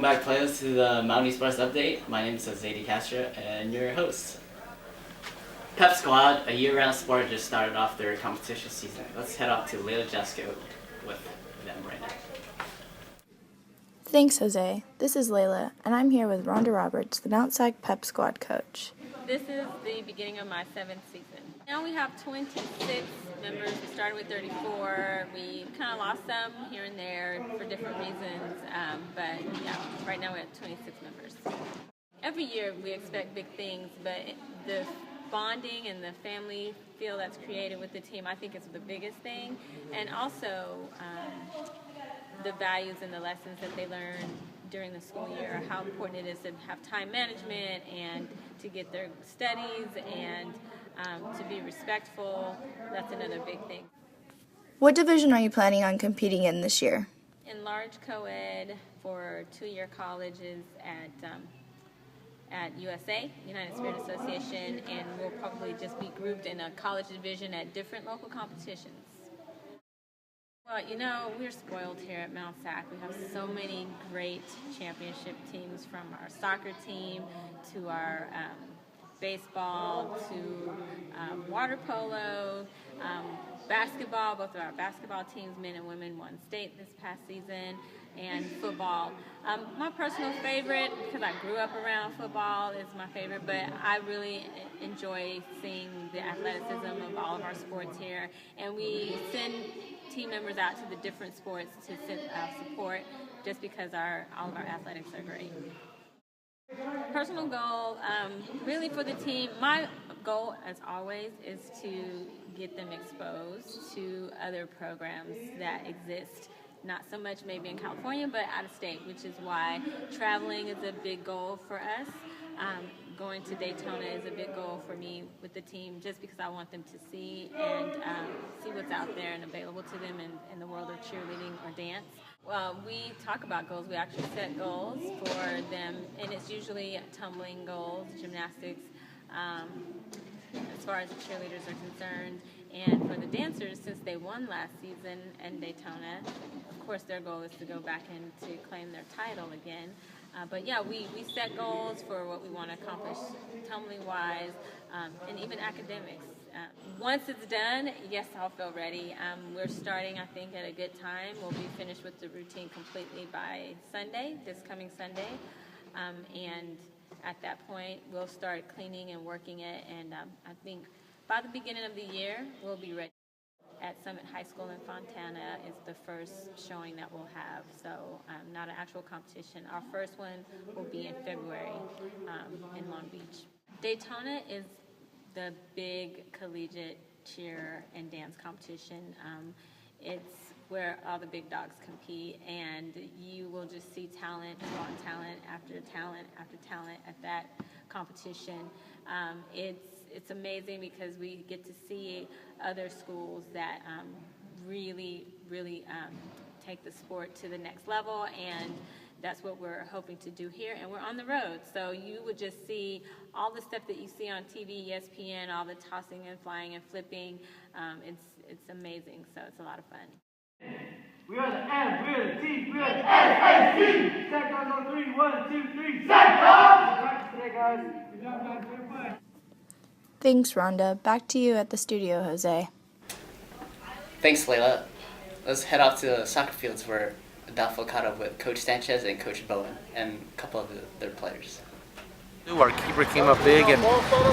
back, players, to the Mountain East Sports Update. My name is Zadie Castro, and your host. Pep Squad, a year-round sport, just started off their competition season. Let's head off to Leila Jesco with them right now. Thanks, Jose. This is Layla, and I'm here with Rhonda Roberts, the Mount Sac Pep Squad coach. This is the beginning of my 7th season. Now we have 26 members. We started with 34. We kind of lost some here and there for different reasons, but yeah, right now we have 26 members. Every year we expect big things, but the bonding and the family feel that's created with the team, I think, is the biggest thing, and also the values and the lessons that they learn during the school year, how important it is to have time management and to get their studies and to be respectful. That's another big thing. What division are you planning on competing in this year? In large co-ed for 2-year colleges at USA, United Spirit Association, and we'll probably just be grouped in a college division at different local competitions. Well, you know, we're spoiled here at Mount Sac. We have so many great championship teams, from our soccer team to our baseball to water polo, basketball. Both of our basketball teams, men and women, won state this past season, and football. My personal favorite, because I grew up around football, is my favorite, but I really enjoy seeing the athleticism of all of our sports here, and we send team members out to the different sports to support, just because all of our athletics are great. Personal goal, really for the team, my goal, as always, is to get them exposed to other programs that exist, not so much maybe in California, but out of state, which is why traveling is a big goal for us. Going to Daytona is a big goal for me with the team, just because I want them to see and see what's out there and available to them in the world of cheerleading or dance. Well, we talk about goals. We actually set goals for them, and it's usually tumbling goals, gymnastics, as far as the cheerleaders are concerned. And for the dancers, since they won last season in Daytona, of course their goal is to go back and to claim their title again. But yeah, we set goals for what we want to accomplish tumbling-wise, and even academics. Once it's done, yes, I'll feel ready. We're starting, I think, at a good time. We'll be finished with the routine completely by Sunday, this coming Sunday. And at that point, we'll start cleaning and working it. And I think by the beginning of the year, we'll be ready. At Summit High School in Fontana is the first showing that we'll have, so not an actual competition. Our first one will be in February in Long Beach. Daytona is the big collegiate cheer and dance competition. It's where all the big dogs compete, and you will just see talent, raw talent after talent after talent at that competition. It's amazing because we get to see other schools that really take the sport to the next level, and that's what we're hoping to do here. And we're on the road, so you would just see all the stuff that you see on TV, ESPN, all the tossing and flying and flipping. It's amazing, so it's a lot of fun. We are the M, we are the T, we are the SAC! Sac guys on 3, 1, 2, 3, sac guys! Practice today, guys. Good job, guys. Good play. Thanks, Rhonda. Back to you at the studio, Jose. Thanks, Layla. Let's head off to the soccer fields where Adolfo caught up with Coach Sanchez and Coach Bowen and a couple of their players. Our keeper came up big and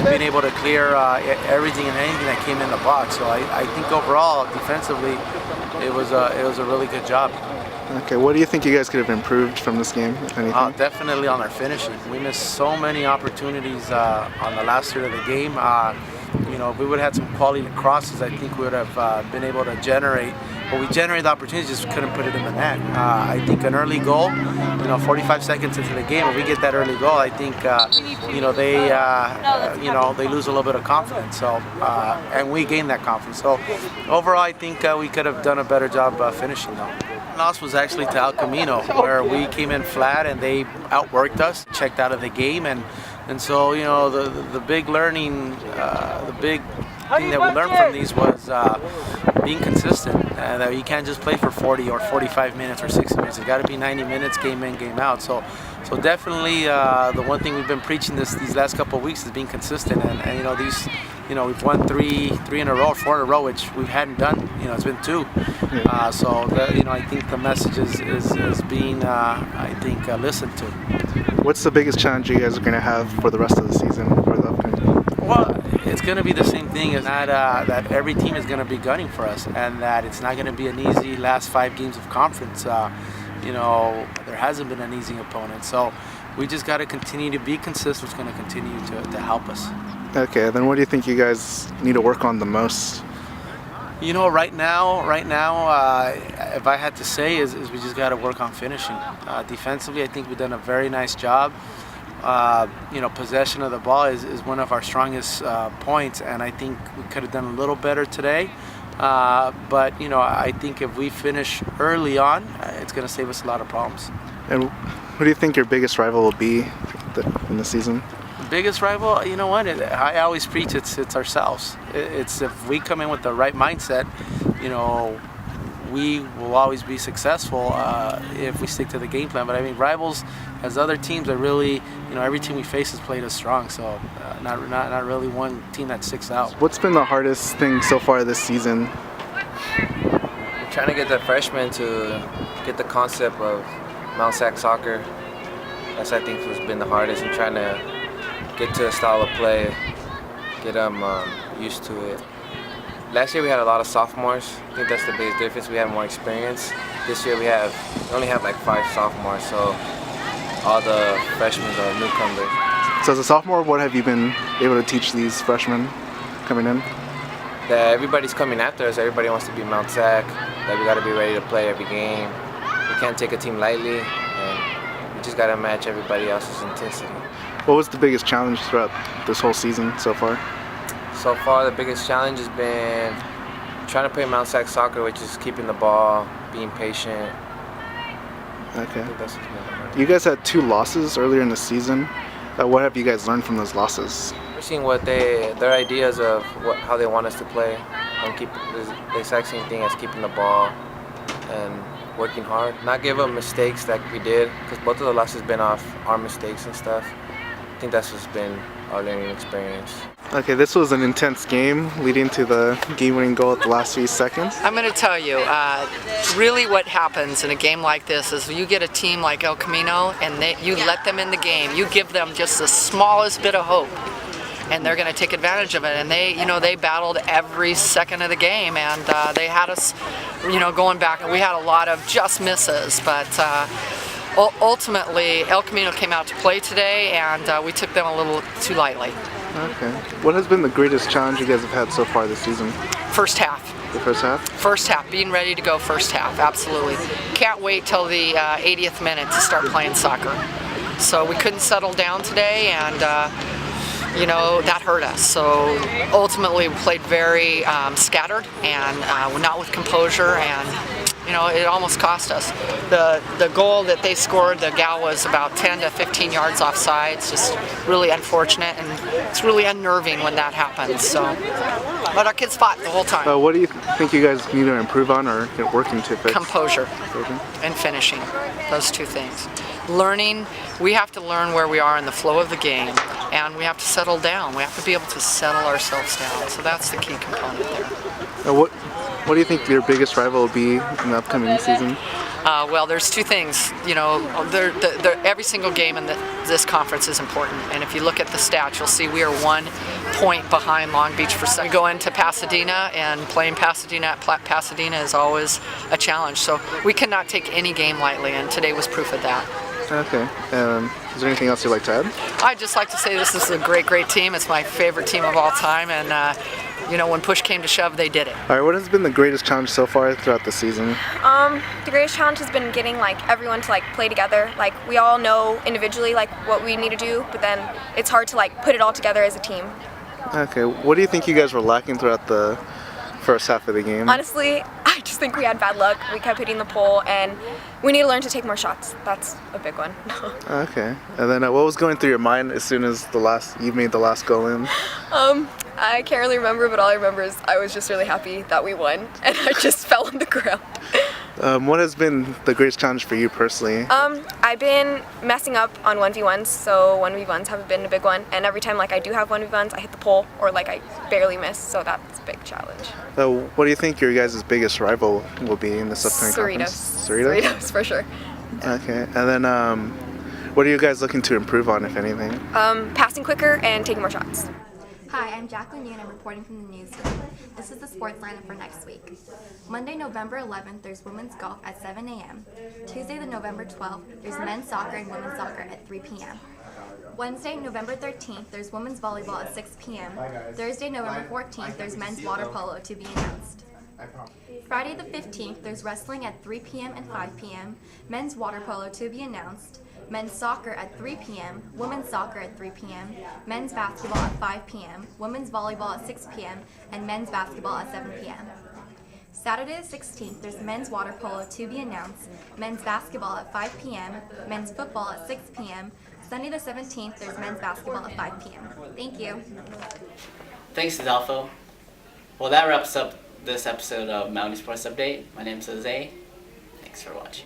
been able to clear everything and anything that came in the box. So I think overall, defensively, it was a really good job. Okay, what do you think you guys could have improved from this game, if anything? Definitely on our finishing. We missed so many opportunities on the last third of the game. If we would have had some quality crosses, I think we would have been able to generate. But we generated the opportunities, just couldn't put it in the net. I think an early goal, 45 seconds into the game, if we get that early goal, I think they lose a little bit of confidence. So and we gain that confidence. So overall, I think we could have done a better job finishing though. Loss was actually to El Camino, where we came in flat and they outworked us, checked out of the game, and so the big learning, the big thing that we learned from these was being consistent, and that you can't just play for 40 or 45 minutes or 60 minutes. It's got to be 90 minutes, game in, game out. So definitely the one thing we've been preaching these last couple of weeks is being consistent, and we've won three in a row, 4 in a row, which we hadn't done. It's been 2. I think the message is being listened to. What's the biggest challenge you guys are going to have for the rest of the season or the upcoming? Well, it's going to be the same thing, is that every team is going to be gunning for us, and that it's not going to be an easy last 5 games of conference. There hasn't been an easy opponent, so we just got to continue to be consistent. It's going to continue to help us. Okay, then what do you think you guys need to work on the most? Right now, if I had to say, is we just got to work on finishing. Defensively, I think we've done a very nice job. Possession of the ball is one of our strongest points, and I think we could have done a little better today. But I think if we finish early on, it's going to save us a lot of problems. And who do you think your biggest rival will be in the season? Biggest rival, you know what? I always preach it's ourselves. It's if we come in with the right mindset, we will always be successful if we stick to the game plan. But I mean, rivals, as other teams, are really, every team we face has played us strong. So not really one team that sticks out. What's been the hardest thing so far this season? We're trying to get the freshmen to get the concept of Mount Sac soccer. That's, I think, what's been the hardest, and trying to get to a style of play, get them used to it. Last year we had a lot of sophomores. I think that's the biggest difference. We had more experience. This year we only have like 5 sophomores, so all the freshmen are newcomers. So as a sophomore, what have you been able to teach these freshmen coming in? That everybody's coming after us. Everybody wants to be Mount Sac. That we got to be ready to play every game. We can't take a team lightly, and we just got to match everybody else's intensity. What was the biggest challenge throughout this whole season so far? So far, the biggest challenge has been trying to play Mount Sac soccer, which is keeping the ball, being patient. Okay. I think that's what's been the hardest. You guys had 2 losses earlier in the season. What have you guys learned from those losses? We're seeing their ideas of how they want us to play, and keep the exact same thing as keeping the ball and working hard. Not give up mistakes that we did, because both of the losses been off our mistakes and stuff. I think that's what's been our learning experience. Okay, this was an intense game leading to the game-winning goal at the last few seconds. I'm going to tell you, really what happens in a game like this is you get a team like El Camino and you let them in the game. You give them just the smallest bit of hope, and they're going to take advantage of it. And they battled every second of the game, and they had us, going back. And we had a lot of just misses, but ultimately, El Camino came out to play today, and we took them a little too lightly. Okay. What has been the greatest challenge you guys have had so far this season? First half. The first half? First half, being ready to go first half, absolutely. Can't wait till the 80th minute to start playing soccer. So we couldn't settle down today, and that hurt us. So ultimately we played very scattered and not with composure, and it almost cost us. The goal that they scored, the gal was about 10 to 15 yards offside. It's just really unfortunate, and it's really unnerving when that happens. So, but our kids fought the whole time. What do you think you guys need to improve on or get working to fix? Composure and finishing, those 2 things. Learning, we have to learn where we are in the flow of the game, and we have to settle down. We have to be able to settle ourselves down. So that's the key component there. What do you think your biggest rival will be in the upcoming season? Well, there's 2 things. Every single game in this conference is important. And if you look at the stats, you'll see we are 1 point behind Long Beach for second. We go into Pasadena, and playing Pasadena at Pasadena is always a challenge. So we cannot take any game lightly, and today was proof of that. Okay. Is there anything else you'd like to add? I'd just like to say this is a great, great team. It's my favorite team of all time, and when push came to shove, they did it. All right, what has been the greatest challenge so far throughout the season? The greatest challenge has been getting everyone to play together. We all know individually what we need to do, but then it's hard to put it all together as a team. Okay, what do you think you guys were lacking throughout the first half of the game? Honestly, I just think we had bad luck. We kept hitting the pole, and we need to learn to take more shots. That's a big one. Okay, and then what was going through your mind as soon as you made the last goal in? I can't really remember, but all I remember is I was just really happy that we won, and I just fell on the ground. What has been the greatest challenge for you personally? I've been messing up on 1v1s, so 1v1s haven't been a big one, and every time like I do have 1v1s, I hit the pole, or like I barely miss, so that's a big challenge. What do you think your guys' biggest rival will be in this upcoming conference? Cerritos, for sure. Okay, and then what are you guys looking to improve on, if anything? Passing quicker and taking more shots. Hi, I'm Jacqueline Yu and I'm reporting from the newsroom. This is the sports lineup for next week. Monday, November 11th, there's women's golf at 7 a.m. Tuesday, the November 12th, there's men's soccer and women's soccer at 3 p.m. Wednesday, November 13th, there's women's volleyball at 6 p.m. Thursday, November 14th, there's men's water polo to be announced. Friday the 15th, there's wrestling at 3 p.m. and 5 p.m., men's water polo to be announced, men's soccer at 3 p.m., women's soccer at 3 p.m., men's basketball at 5 p.m., women's volleyball at 6 p.m., and men's basketball at 7 p.m. Saturday the 16th, there's men's water polo to be announced, men's basketball at 5 p.m., men's football at 6 p.m., Sunday the 17th, there's men's basketball at 5 p.m. Thank you. Thanks, Adolfo. Well, that wraps up this episode of Mountain Sports Update. My name is Jose. Thanks for watching.